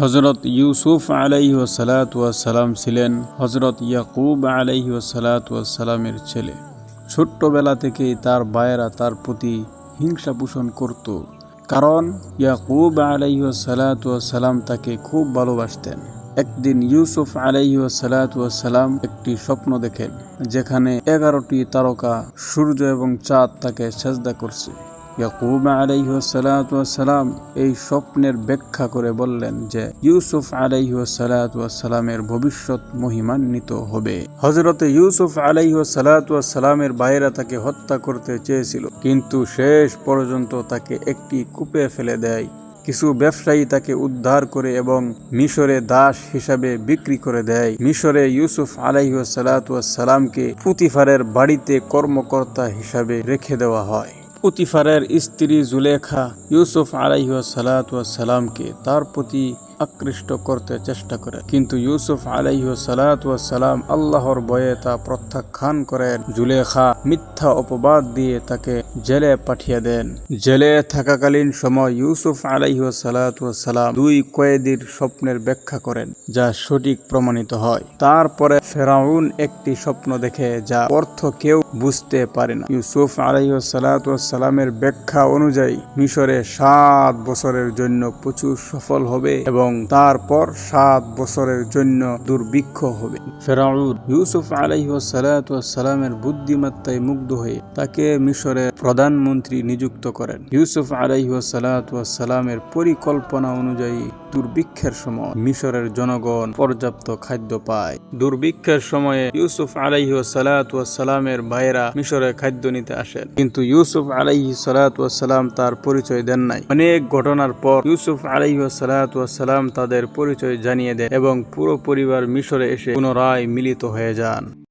হযরত ইউসুফ আলাইহিসসালাম ছিলেন হযরত ইয়াকুব আলাইহিসসালামের ছেলে। ছোট্টবেলা থেকেই তার ভাইয়েরা তার প্রতি হিংসা পোষণ করত, কারণ ইয়াকুব আলাইহিসসালাম তাকে খুব ভালোবাসতেন। একদিন ইউসুফ আলাইহিসসালাম একটি স্বপ্ন দেখেন, যেখানে 11টি তারকা, সূর্য এবং চাঁদ তাকে সেজদা করছে। ইয়াকুব আলাইহিসসালাম এই স্বপ্নের ব্যাখ্যা করে বললেন যে ইউসুফ আলাইহিসসালামের ভবিষ্যৎ মহিমান্বিত হবে। হযরতে ইউসুফ আলাইহিসসালামের ভাইয়েরা তাকে হত্যা করতে চেয়েছিল, কিন্তু শেষ পর্যন্ত তাকে একটি কূপে ফেলে দেয়। কিছু ব্যবসায়ী তাকে উদ্ধার করে এবং মিশরে দাস হিসাবে বিক্রি করে দেয়। মিশরে ইউসুফ আলাইহিসসালামকে পুতিফারের বাড়িতে কর্মকর্তা হিসাবে রেখে দেওয়া হয়। পুতিফারের স্ত্রী জুলেখা ইউসুফ আলাইহিসসালামকে তার প্রতি আকৃষ্ট করতে চেষ্টা করে, কিন্তু ইউসুফ আলাইহিসসালাম আল্লাহর ভয়ে তা প্রত্যাখ্যান করেন। জুলেখা মিথ্যা অপবাদ দিয়ে তাকে জেলে পাঠিয়ে দেন। জেলে থাকাকালীন সময় ইউসুফ আলাইহিসসালাম 2 কয়েদির স্বপ্নের ব্যাখ্যা করেন, যা সঠিক প্রমাণিত হয়। তারপরে ফেরাউন একটি স্বপ্ন দেখে, যা অর্থ কেউ বুঝতে পারে না। ইউসুফ আলাইহিসসালামের ব্যাখ্যা অনুযায়ী মিশরে 7 বছরের জন্য প্রচুর সফল হবে এবং তারপর 7 বছরের জন্য দুর্ভিক্ষ হবে। ফেরাউন ইউসুফ আলাইহিসসালামের বুদ্ধিমত্তায় মুগ্ধ হয়ে তাকে মিশরের প্রধানমন্ত্রী নিযুক্ত করেন। ইউসুফ আলাইহিসসালামের পরিকল্পনা অনুযায়ী দুর্ভিক্ষের সময় মিশরের জনগণ পর্যাপ্ত খাদ্য পায়। দুর্ভিক্ষের সময়ে ইউসুফ আলাইহিসসালামের ভাইয়েরা মিশরে খাদ্য নিতে আসেন, কিন্তু ইউসুফ আলাইহিসসালাম তার পরিচয় দেন নাই। অনেক ঘটনার পর ইউসুফ আলাইহিসসালাম তাদের পরিচয় জানিয়ে দেন এবং পুরো পরিবার মিশরে এসে পুনরায় মিলিত হয়ে যান।